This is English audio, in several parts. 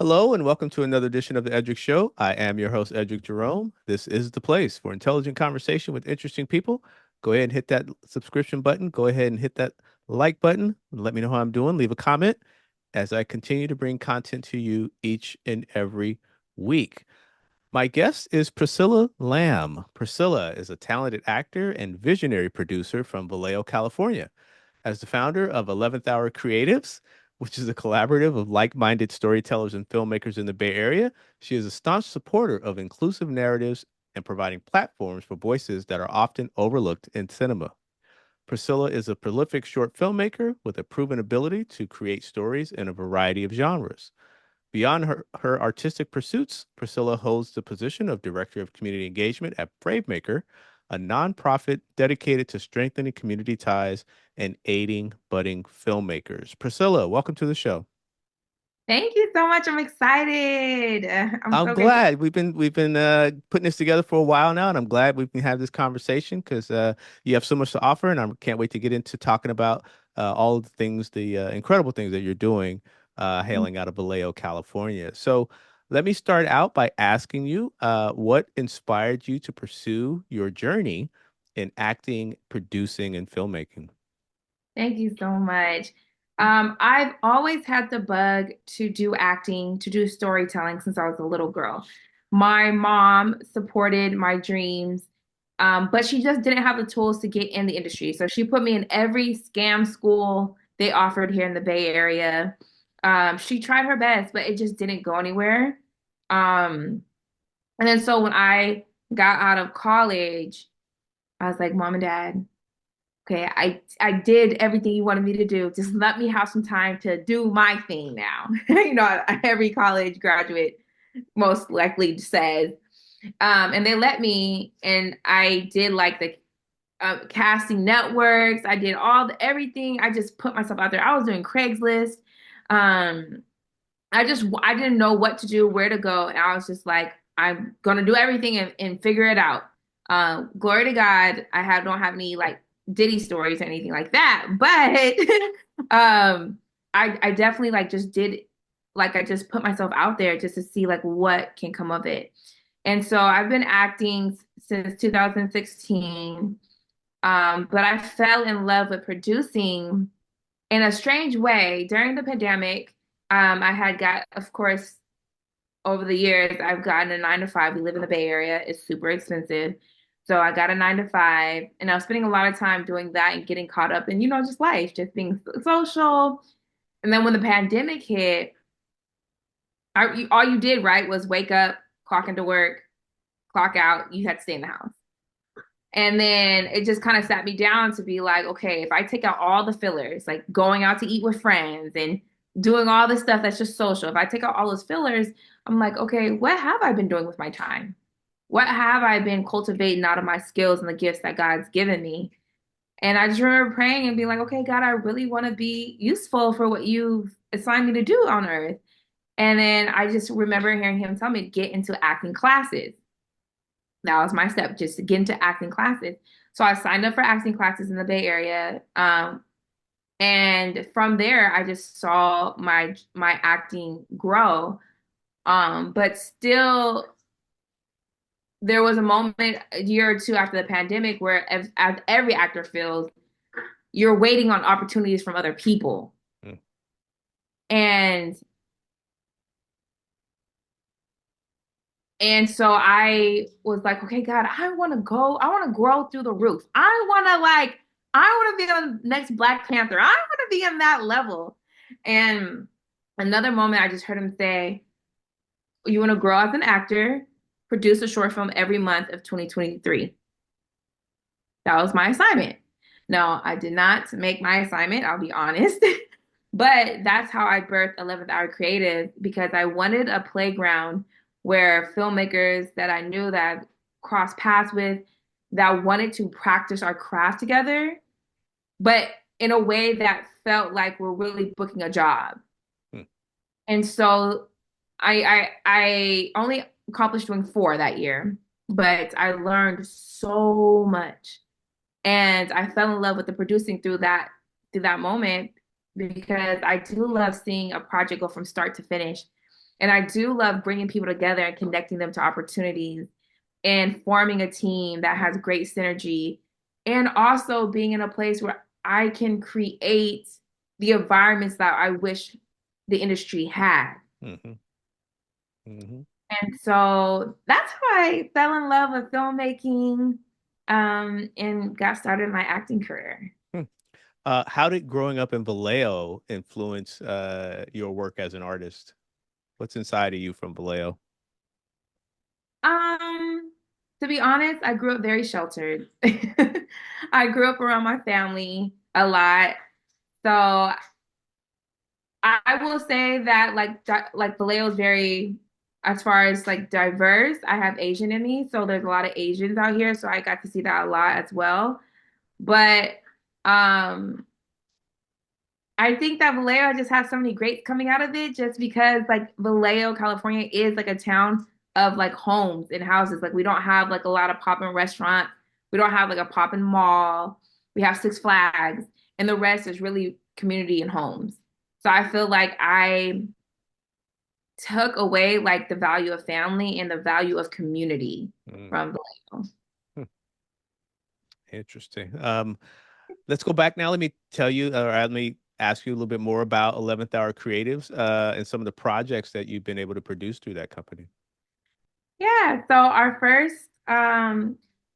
Hello and welcome to another edition of the Edric Show. I am your host, Edric Jerome. This is the place for intelligent conversation with interesting people. Go ahead and hit that subscription button. Go ahead and hit that like button. Let me know how I'm doing. Leave a comment as I continue to bring content to you each and every week. My guest is Priscilla Lam. Priscilla is a talented actor and visionary producer from Vallejo, California. As the founder of 11th Hour Creatives, which is a collaborative of like-minded storytellers and filmmakers in the Bay Area, she is a staunch supporter of inclusive narratives and providing platforms for voices that are often overlooked in cinema. Priscilla is a prolific short filmmaker with a proven ability to create stories in a variety of genres. Beyond her artistic pursuits, Priscilla holds the position of Director of Community Engagement at BraveMaker, a nonprofit dedicated to strengthening community ties and aiding budding filmmakers. Priscilla, welcome to the show. Thank you so much. I'm excited. I'm I'm so grateful. glad we've been putting this together for a while now, and I'm glad we can have this conversation because you have so much to offer, and I can't wait to get into talking about all of the things, the incredible things that you're doing, hailing out of Vallejo, California. So let me start out by asking you, what inspired you to pursue your journey in acting, producing, and filmmaking? Thank you so much. I've always had the bug to do acting, to do storytelling since I was a little girl. My mom supported my dreams, but she just didn't have the tools to get in the industry. So she put me in every scam school they offered here in the Bay Area. She tried her best, but it just didn't go anywhere. Um, and then so when I got out of college, I was like, Mom and Dad, okay, I did everything you wanted me to do. Just let me have some time to do my thing now. Every college graduate most likely says. And they let me, and I did like the casting networks. I did everything. I just put myself out there. I was doing Craigslist. Um, I didn't know what to do, where to go, and I was just like, I'm gonna do everything and figure it out. Glory to God, don't have any like Diddy stories or anything like that, but I definitely like just did like I just put myself out there just to see like what can come of it. And so I've been acting since 2016, but I fell in love with producing in a strange way during the pandemic. I had got, of course, over the years, I've gotten a 9 to 5. We live in the Bay Area, it's super expensive. So I got a 9 to 5, and I was spending a lot of time doing that and getting caught up in, just life, just being social. And then when the pandemic hit, all you did, right, was wake up, clock into work, clock out. You had to stay in the house. And then it just kind of sat me down to be like, okay, if I take out all the fillers, like going out to eat with friends and doing all this stuff that's just social, if I take out all those fillers, I'm like, okay, what have I been doing with my time? What have I been cultivating out of my skills and the gifts that God's given me? And I just remember praying and being like, okay, God, I really want to be useful for what you've assigned me to do on earth. And then I just remember hearing him tell me to get into acting classes. That was my step, just to get into acting classes. So I signed up for acting classes in the Bay Area. And from there, I just saw my acting grow. But still, there was a moment a year or two after the pandemic where, as every actor feels, you're waiting on opportunities from other people. Mm. And And so I was like, okay, God, I want to go. I want to grow through the roof. I want to be on the next Black Panther. I want to be in that level. And another moment, I just heard him say, you want to grow as an actor, produce a short film every month of 2023. That was my assignment. No, I did not make my assignment, I'll be honest. But that's how I birthed 11th Hour Creative because I wanted a playground where filmmakers that I knew that I crossed paths with that wanted to practice our craft together, but in a way that felt like we're really booking a job. Mm. And so I only accomplished doing 4 that year, but I learned so much. And I fell in love with the producing through that moment because I do love seeing a project go from start to finish. And I do love bringing people together and connecting them to opportunities and forming a team that has great synergy and also being in a place where I can create the environments that I wish the industry had. Hmm. Hmm. And so that's how I fell in love with filmmaking, and got started in my acting career. How did growing up in Vallejo influence your work as an artist? What's inside of you from Vallejo? Um, to be honest, I grew up very sheltered. I grew up around my family a lot. So I will say that like Vallejo is very, as far as like diverse. I have Asian in me, so there's a lot of Asians out here, so I got to see that a lot as well. But um I think that Vallejo just has so many greats coming out of it just because like Vallejo, California is like a town of like homes and houses. Like we don't have like a lot of poppin' restaurants. We don't have like a poppin' mall. We have Six Flags and the rest is really community and homes. So I feel like I took away like the value of family and the value of community Mm, from Vallejo. hmm, interesting. Let's go back now. Let me tell you, or let me ask you a little bit more about 11th Hour Creatives and some of the projects that you've been able to produce through that company. Yeah, so our first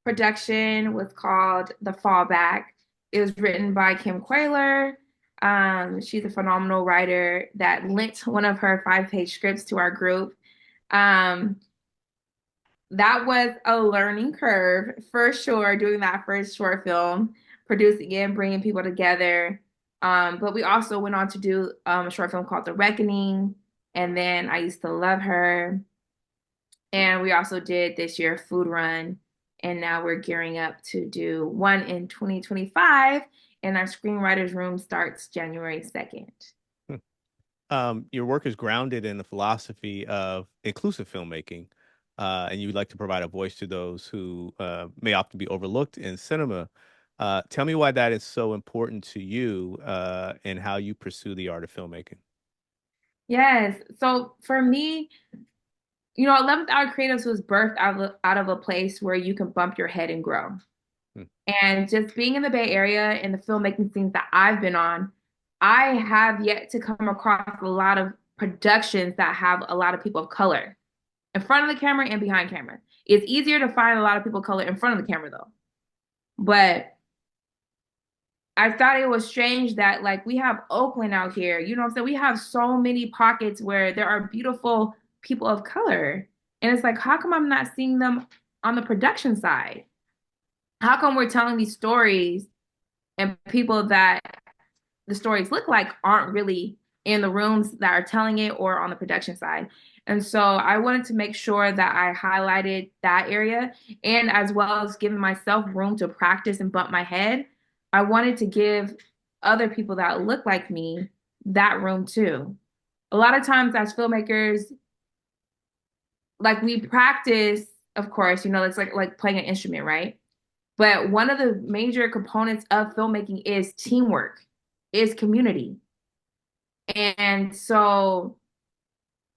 production was called The Fallback. It was written by Kim Quayler. She's a phenomenal writer that lent one of her 5-page scripts to our group. Um, that was a learning curve for sure, doing that first short film, producing it, bringing people together. But we also went on to do a short film called The Reckoning, and then I Used to Love Her. And we also did this year Food Run, and now we're gearing up to do one in 2025, and our screenwriters room starts January 2nd. Hmm. Your work is grounded in the philosophy of inclusive filmmaking, and you would like to provide a voice to those who may often be overlooked in cinema. Tell me why that is so important to you and how you pursue the art of filmmaking. Yes. So for me, 11th Hour Creatives was birthed out of a place where you can bump your head and grow. Hmm. And just being in the Bay Area and the filmmaking scenes that I've been on, I have yet to come across a lot of productions that have a lot of people of color in front of the camera and behind camera. It's easier to find a lot of people of color in front of the camera though. But I thought it was strange that like we have Oakland out here, you know what I'm saying? We have so many pockets where there are beautiful people of color. And it's like, how come I'm not seeing them on the production side? How come we're telling these stories and people that the stories look like aren't really in the rooms that are telling it or on the production side? And so I wanted to make sure that I highlighted that area and as well as giving myself room to practice and bump my head. I wanted to give other people that look like me that room too. A lot of times as filmmakers, like we practice, of course, it's like playing an instrument, right? But one of the major components of filmmaking is teamwork, is community. And so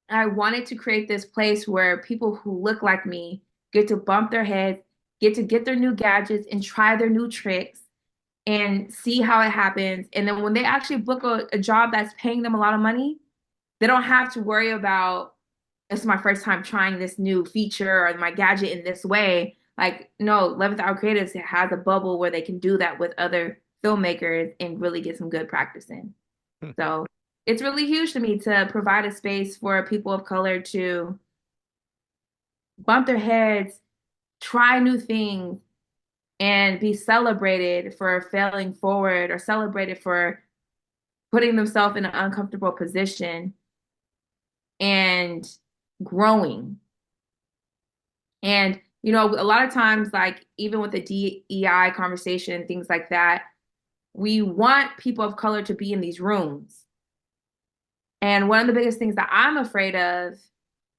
I wanted to create this place where people who look like me get to bump their heads, get to get their new gadgets and try their new tricks and see how it happens. And then when they actually book a job that's paying them a lot of money, they don't have to worry about this is my first time trying this new feature or my gadget in this way. Like, no, 11th Hour Creatives has a bubble where they can do that with other filmmakers and really get some good practice in. Hmm. So it's really huge to me to provide a space for people of color to bump their heads, try new things, and be celebrated for failing forward or celebrated for putting themselves in an uncomfortable position and growing. And, a lot of times, like even with the DEI conversation, things like that, we want people of color to be in these rooms. And one of the biggest things that I'm afraid of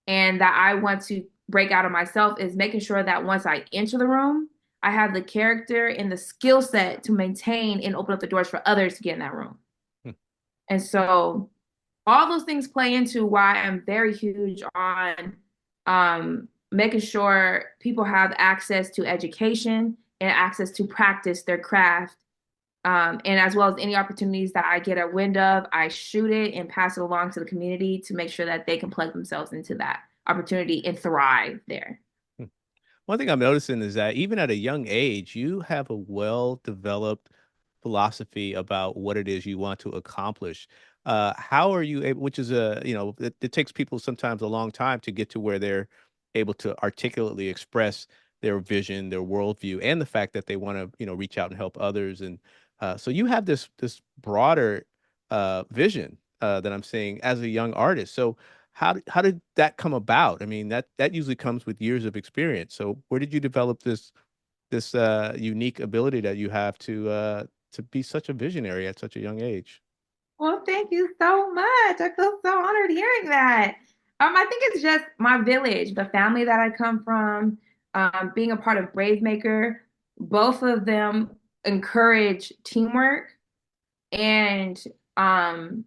and that I want to break out of myself is making sure that once I enter the room, I have the character and the skill set to maintain and open up the doors for others to get in that room. Hmm. And so all those things play into why I'm very huge on making sure people have access to education and access to practice their craft. And as well as any opportunities that I get a wind of, I shoot it and pass it along to the community to make sure that they can plug themselves into that opportunity and thrive there. One thing I'm noticing is that even at a young age, you have a well-developed philosophy about what it is you want to accomplish. How are you able, which is it takes people sometimes a long time to get to where they're able to articulately express their vision, their worldview, and the fact that they want to, reach out and help others. And so you have this broader vision that I'm seeing as a young artist. So how did that come about? I mean, that usually comes with years of experience. So where did you develop this unique ability that you have to be such a visionary at such a young age? Well, thank you so much. I feel so honored hearing that. I think it's just my village, the family that I come from, being a part of BraveMaker. Both of them encourage teamwork and um,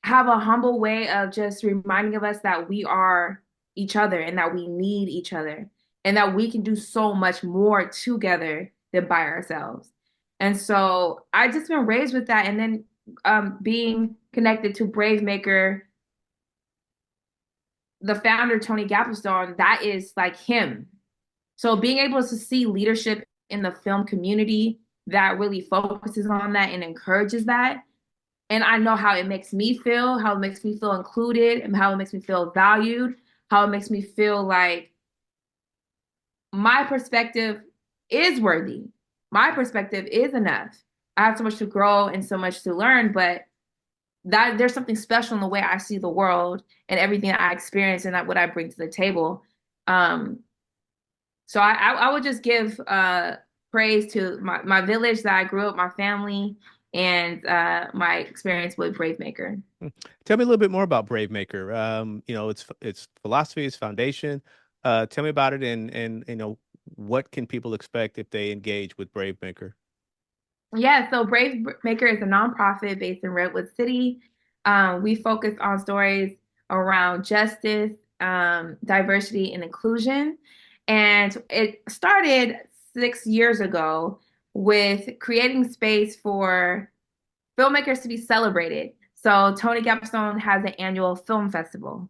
have a humble way of just reminding of us that we are each other and that we need each other and that we can do so much more together than by ourselves. And so I just been raised with that. And then being connected to BraveMaker, the founder, Tony Gaplestone, that is like him. So being able to see leadership in the film community that really focuses on that and encourages that, and I know how it makes me feel, how it makes me feel included, and how it makes me feel valued, how it makes me feel like my perspective is worthy. My perspective is enough. I have so much to grow and so much to learn, but that there's something special in the way I see the world and everything that I experience and that what I bring to the table. Um, so I would just give praise to my village that I grew up, my family, and my experience with BraveMaker. Tell me a little bit more about BraveMaker. Its philosophy, its foundation. Tell me about it, and what can people expect if they engage with BraveMaker? Yeah, so Brave Maker is a nonprofit based in Redwood City. We focus on stories around justice, diversity, and inclusion. And it started 6 years ago with creating space for filmmakers to be celebrated. So Tony Gapstone has an annual film festival.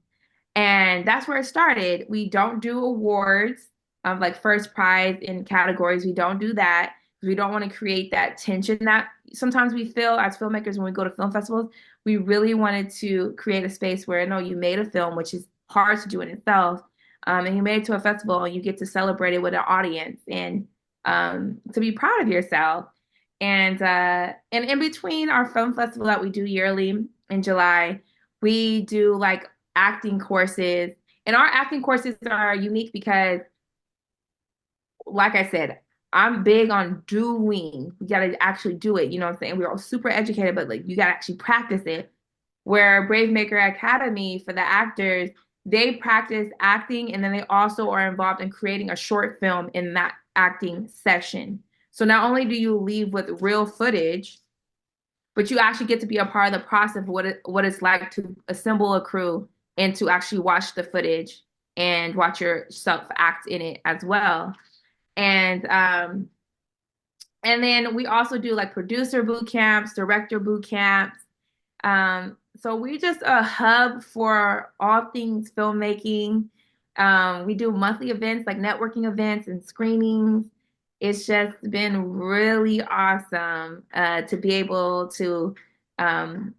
And that's where it started. We don't do awards of like first prize in categories. We don't do that. We don't want to create that tension that sometimes we feel as filmmakers when we go to film festivals. We really wanted to create a space where, no, you made a film, which is hard to do in itself, and you made it to a festival and you get to celebrate it with an audience and to be proud of yourself. And in between our film festival that we do yearly in July, we do like acting courses. And our acting courses are unique because, like I said, I'm big on doing. You got to actually do it. You know what I'm saying? We're all super educated, but like you got to actually practice it. Where BraveMaker Academy for the actors, they practice acting and then they also are involved in creating a short film in that acting session. So not only do you leave with real footage, but you actually get to be a part of the process of what it's like to assemble a crew and to actually watch the footage and watch yourself act in it as well. And and then we also do like producer boot camps, director boot camps. So we're just a hub for all things filmmaking. We do monthly events like networking events and screenings. It's just been really awesome to be able to um,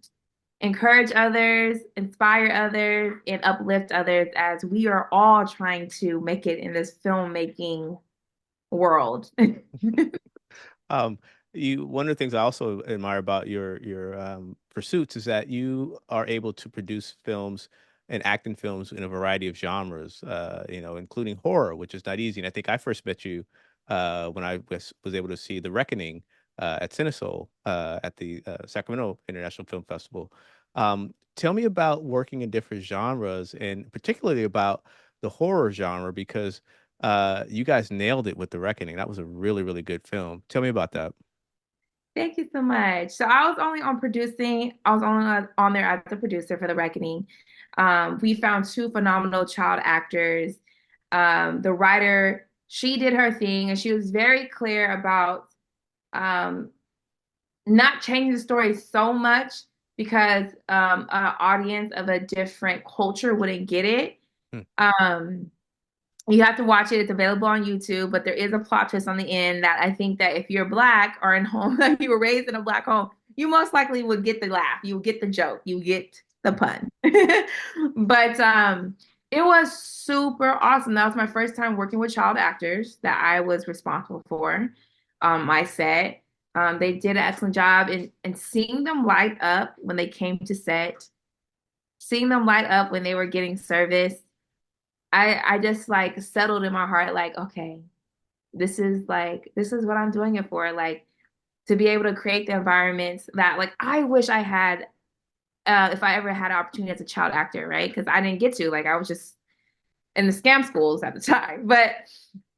encourage others, inspire others, and uplift others as we are all trying to make it in this filmmaking world. Um, one of the things I also admire about your pursuits is that you are able to produce films and act in films in a variety of genres, including horror, which is not easy. And I think I first met you when I was able to see The Reckoning at Cinesol at the Sacramento International Film Festival. Tell me about working in different genres and particularly about the horror genre because you guys nailed it with The Reckoning. That was a really, really good film. Tell me about that. Thank you so much. So I was only on producing. I was only on there as the producer for The Reckoning. We found two phenomenal child actors. The writer, she did her thing, and she was very clear about um, not changing the story so much because an audience of a different culture wouldn't get it. Hmm. Um, you have to watch it. It's available on YouTube, but there is a plot twist on the end that I think that if you're black or in home, like you were raised in a black home, you most likely would get the laugh. You would get the joke. You get the pun. But it was super awesome. That was my first time working with child actors that I was responsible for my set. They did an excellent job and seeing them light up when they came to set, seeing them light up when they were getting service. I just like settled in my heart, like, okay, this is what I'm doing it for. Like to be able to create the environments that like I wish I had if I ever had an opportunity as a child actor, right? Because I didn't get to, like I was just in the scam schools at the time. But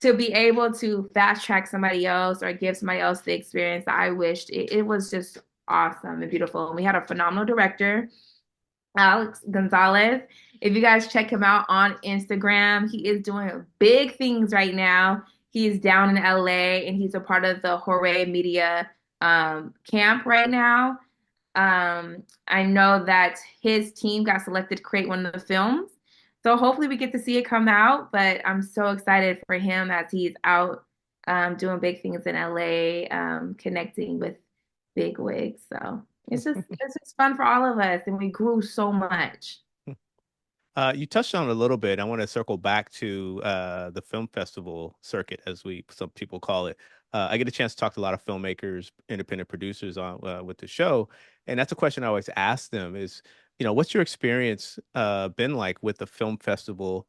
to be able to fast track somebody else or give somebody else the experience that I wished, it was just awesome and beautiful. And we had a phenomenal director Alex Gonzalez. If you guys check him out on Instagram, he is doing big things right now. He's down in LA and he's a part of the Hooray Media camp right now. I know that his team got selected to create one of the films. So hopefully we get to see it come out, but I'm so excited for him as he's out doing big things in LA, connecting with big wigs. So it's just fun for all of us, and we grew so much. You touched on it a little bit. I want to circle back to the film festival circuit, as we some people call it. I get a chance to talk to a lot of filmmakers, independent producers on with the show, and that's a question I always ask them: is what's your experience been like with the film festival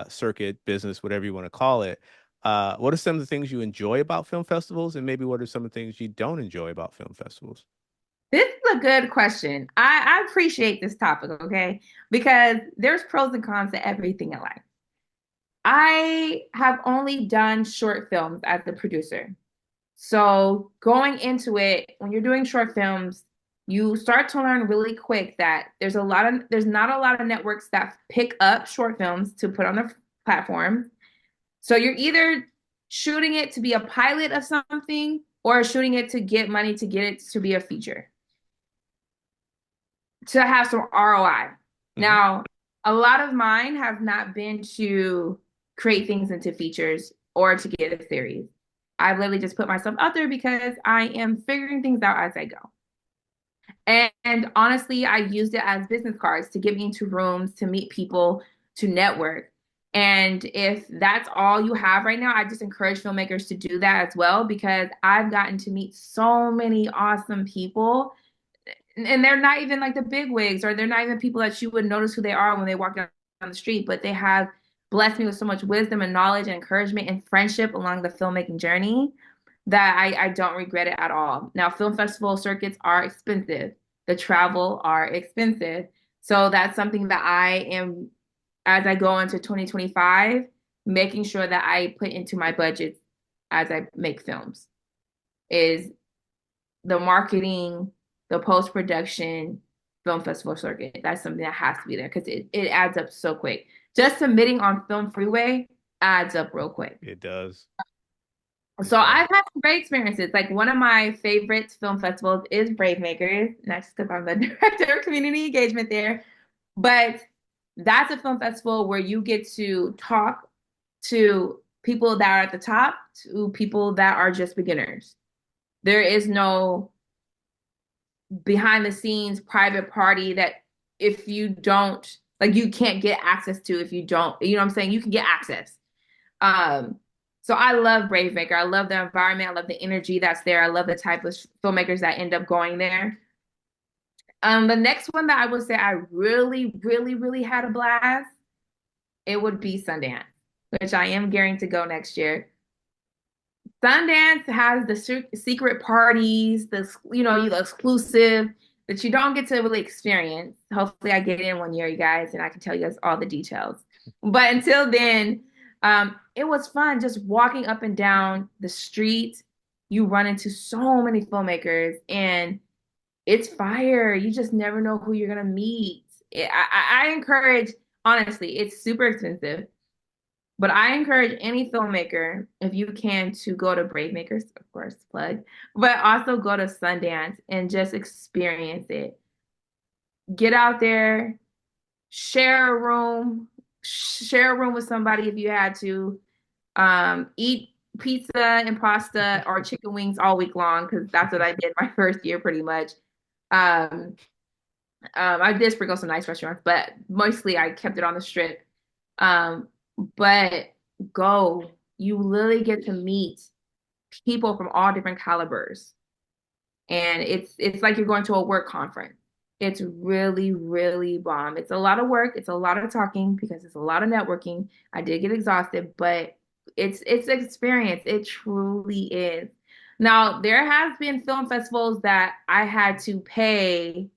circuit, business, whatever you want to call it? What are some of the things you enjoy about film festivals, and maybe what are some of the things you don't enjoy about film festivals? This is a good question. I appreciate this topic, okay? Because there's pros and cons to everything in life. I have only done short films as the producer. So going into it, when you're doing short films, you start to learn really quick that there's not a lot of networks that pick up short films to put on their platform. So you're either shooting it to be a pilot of something or shooting it to get money to get it to be a feature, to have some ROI. Hmm. Now, a lot of mine have not been to create things into features or to get a series. I've literally just put myself out there because I am figuring things out as I go. And honestly, I used it as business cards to get me into rooms, to meet people, to network. And if that's all you have right now, I just encourage filmmakers to do that as well because I've gotten to meet so many awesome people. And they're not even like the big wigs, or they're not even people that you would notice who they are when they walk down the street, but they have blessed me with so much wisdom and knowledge and encouragement and friendship along the filmmaking journey that I don't regret it at all. Now, film festival circuits are expensive. The travel are expensive. So that's something that I am, as I go into 2025, making sure that I put into my budget as I make films is the marketing, the post production, film festival circuit. That's something that has to be there because it adds up so quick. Just submitting on Film Freeway adds up real quick. It does. It So does. I've had some great experiences. Like one of my favorite film festivals is BraveMaker, not just because I'm the director of community engagement there, but that's a film festival where you get to talk to people that are at the top to people that are just beginners. There is no behind the scenes private party that if you don't like you can't get access to if you don't, you know what I'm saying? You can get access. Um, so I love BraveMaker. I love the environment. I love the energy that's there. I love the type of filmmakers that end up going there. The next one that I would say I really, really, really had a blast, it would be Sundance, which I am gearing to go next year. Sundance has the secret parties, the exclusive that you don't get to really experience. Hopefully, I get in one year, you guys, and I can tell you guys all the details. But until then, it was fun just walking up and down the street. you run into so many filmmakers and it's fire. You just never know who you're gonna meet. I encourage, honestly, it's super expensive, but I encourage any filmmaker, if you can, to go to BraveMakers, of course, plug, but also go to Sundance and just experience it. Get out there, share a room, share a room with somebody if you had to. Eat pizza and pasta or chicken wings all week long because that's what I did my first year pretty much. Um, I did sprinkle some nice restaurants, but mostly I kept it on the strip. Um, but go, you literally get to meet people from all different calibers, and it's like you're going to a work conference. It's really, really bomb. It's a lot of work. It's a lot of talking because it's a lot of networking. I did get exhausted, but it's an experience. It truly is. Now, there has been film festivals that I had to pay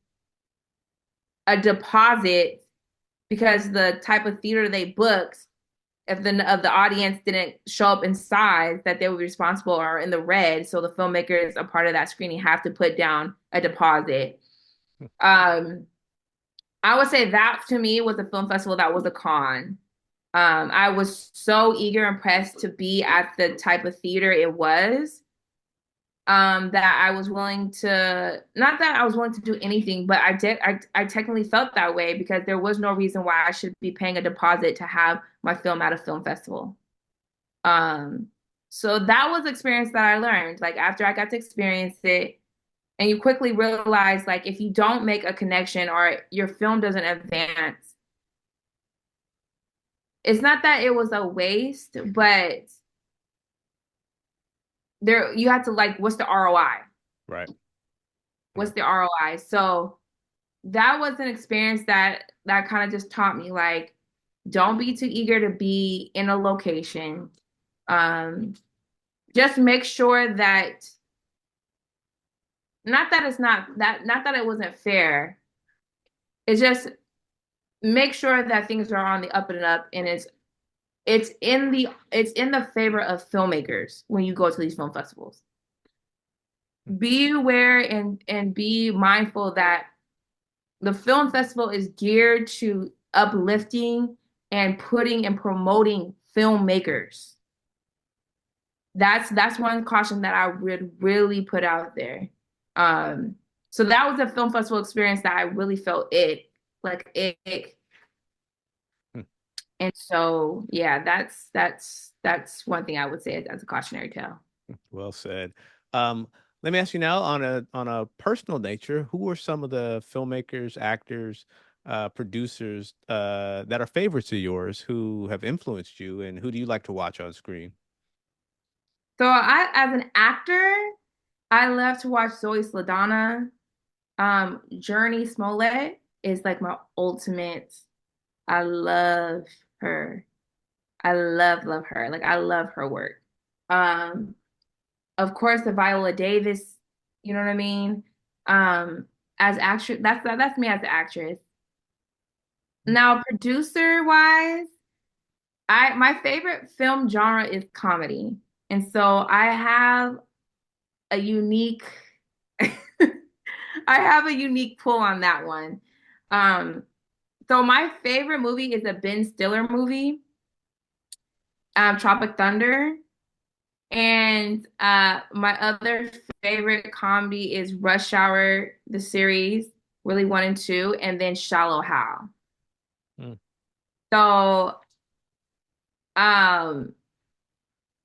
a deposit because the type of theater they booked, if the audience didn't show up in size, that they were responsible or in the red. So the filmmakers, a part of that screening, have to put down a deposit. Um, I would say that to me was a film festival that was a con. I was so eager and pressed to be at the type of theater it was, that I was willing to, not that I was willing to do anything, but I technically felt that way because there was no reason why I should be paying a deposit to have my film at a film festival. Um, so that was experience that I learned. Like after I got to experience it, and you quickly realize like if you don't make a connection or your film doesn't advance, it's not that it was a waste, but there you have to like, what's the ROI? Right. What's the ROI? So that was an experience that kind of just taught me like, don't be too eager to be in a location. Um, just make sure that not that it's not that it wasn't fair. It's just make sure that things are on the up and up and it's in the favor of filmmakers when you go to these film festivals. Be aware and be mindful that the film festival is geared to uplifting and putting and promoting filmmakers. That's one caution that I would really put out there. Um, so that was a film festival experience that I really felt it. And so yeah, that's one thing I would say as a cautionary tale. Well said. Um, Let me ask you now on a personal nature, who are some of the filmmakers, actors, producers that are favorites of yours who have influenced you, and who do you like to watch on screen? So I, as an actor, I love to watch Zoe Saldana. Journey Smollett is like my ultimate. I love her. I love her. Like I love her work. Um, of course, the Viola Davis. You know what I mean? As actress, that's me as an actress. Now, producer wise, I my favorite film genre is comedy, and so I have a unique I have a unique pull on that one. Um, so my favorite movie is a Ben Stiller movie, Tropic Thunder. And my other favorite comedy is Rush Hour, the series, really one and two, and then Shallow Hal. Hmm. So um,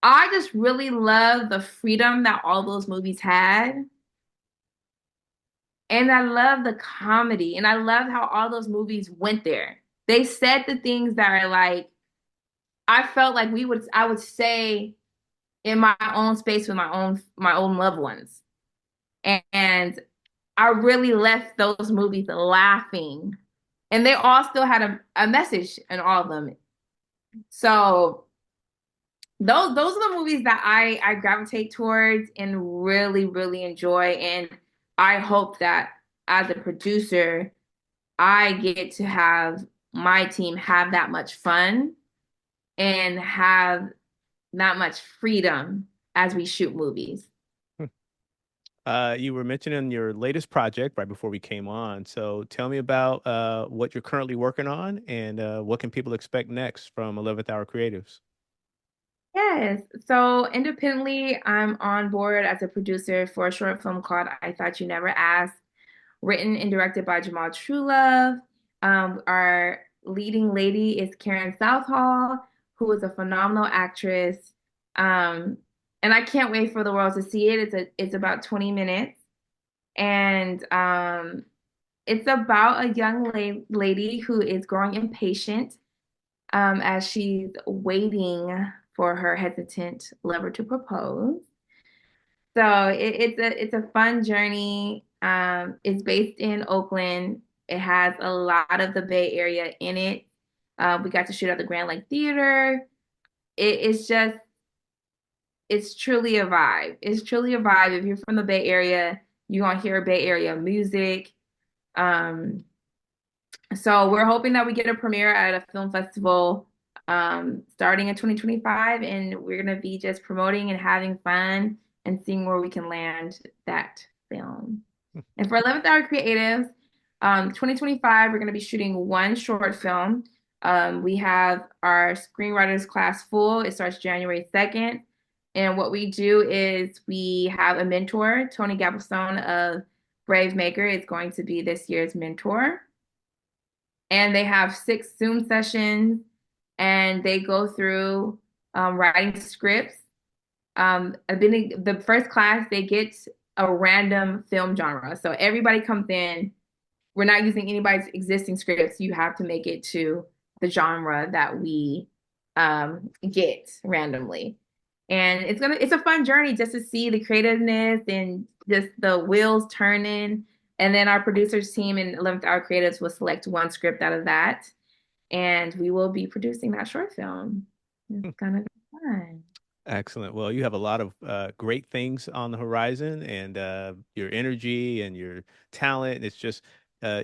I just really love the freedom that all those movies had. And I love the comedy. And I love how all those movies went there. They said the things that are like, I felt like I would say in my own space with my own loved ones. And I really left those movies laughing. And they all still had a message in all of them. So those are the movies that I gravitate towards and really, really enjoy. And I hope that as a producer, I get to have my team have that much fun and have that much freedom as we shoot movies. You were mentioning your latest project right before we came on. So tell me about what you're currently working on and what can people expect next from 11th Hour Creatives? Yes. So independently, I'm on board as a producer for a short film called I Thought You Never Asked, written and directed by Jamal Truelove. Our leading lady is Karen Southall, who is a phenomenal actress. Um, and I can't wait for the world to see it. It's about 20 minutes. And it's about a young lady who is growing impatient as she's waiting for her hesitant lover to propose. So it's a fun journey. It's based in Oakland. It has a lot of the Bay Area in it. We got to shoot at the Grand Lake Theater. It's just it's truly a vibe. It's truly a vibe. If you're from the Bay Area, you're gonna hear Bay Area music. Um, So we're hoping that we get a premiere at a film festival starting in 2025, and we're gonna be just promoting and having fun and seeing where we can land that film. And for 11th Hour Creatives, 2025, we're gonna be shooting one short film. We have our screenwriters class full. It starts January 2nd. And what we do is we have a mentor, Tony Gabaldon of BraveMaker is going to be this year's mentor, and they have 6 Zoom sessions and they go through writing scripts. The first class, they get a random film genre. So everybody comes in. We're not using anybody's existing scripts. You have to make it to the genre that we get randomly. And it's a fun journey just to see the creativeness and just the wheels turning. And then our producers team and 11th Hour Creatives will select one script out of that, and we will be producing that short film. It's gonna be fun. Excellent. Well, you have a lot of great things on the horizon, and your energy and your talent. It's just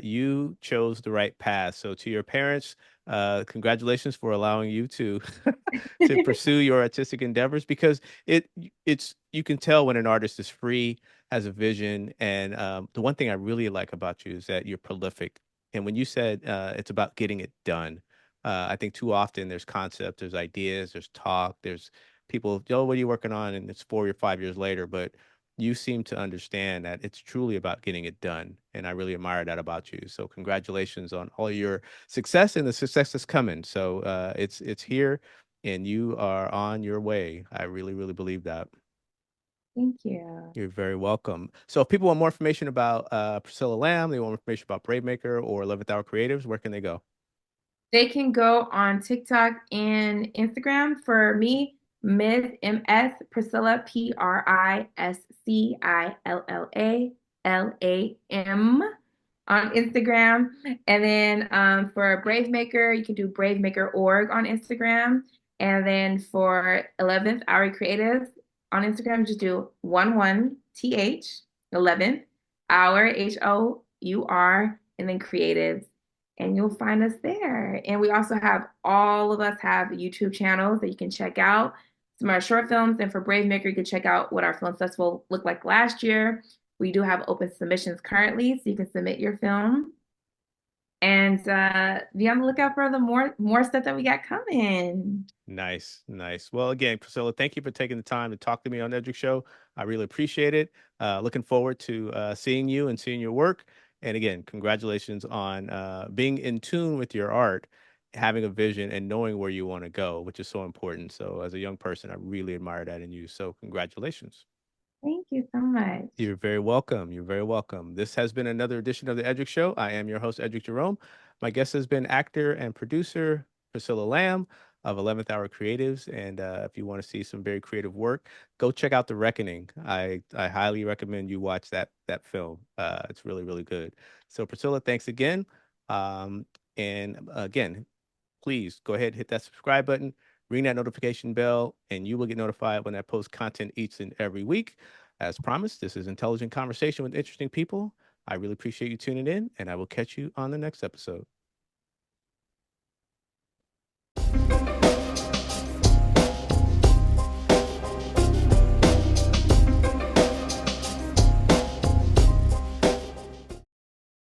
you chose the right path. So, to your parents, congratulations for allowing you to to pursue your artistic endeavors because it's you can tell when an artist is free, has a vision, and the one thing I really like about you is that you're prolific. And when you said it's about getting it done, I think too often there's concept, there's ideas, there's talk, there's people, oh, what are you working on? And it's 4 or 5 years later, but you seem to understand that it's truly about getting it done. And I really admire that about you. So congratulations on all your success and the success that's coming. So it's here and you are on your way. I really, really believe that. Thank you. You're very welcome. So if people want more information about Priscilla Lam, they want more information about BraveMaker or 11th Hour Creatives, where can they go? They can go on TikTok and Instagram for me, Ms. Priscilla, PriscillaLam on Instagram. And then for BraveMaker, you can do BraveMaker.org on Instagram. And then for 11th Hour Creatives on Instagram, just do 11th, 11th Hour, HOUR, and then Creatives, and you'll find us there. And we also have all of us have YouTube channels that you can check out some of our short films. And for BraveMaker, you can check out what our film festival looked like last year. We do have open submissions currently, so you can submit your film and be on the lookout for the more stuff that we got coming. Nice, nice. Well, again, Priscilla, thank you for taking the time to talk to me on the Edric Show. I really appreciate it. Looking forward to seeing you and seeing your work. And again, congratulations on being in tune with your art, having a vision, and knowing where you want to go, which is so important. So, as a young person, I really admire that in you. So, congratulations. Thank you so much. You're very welcome. You're very welcome. This has been another edition of the Edric Show. I am your host, Edric Jerome. My guest has been actor and producer Priscilla Lamb of 11th Hour Creatives. And if you want to see some very creative work, go check out The Reckoning. I highly recommend you watch that film. It's really, really good. So, Priscilla, thanks again. And again, please go ahead, hit that subscribe button, ring that notification bell, and you will get notified when I post content each and every week. As promised, this is Intelligent Conversation with Interesting People. I really appreciate you tuning in, and I will catch you on the next episode.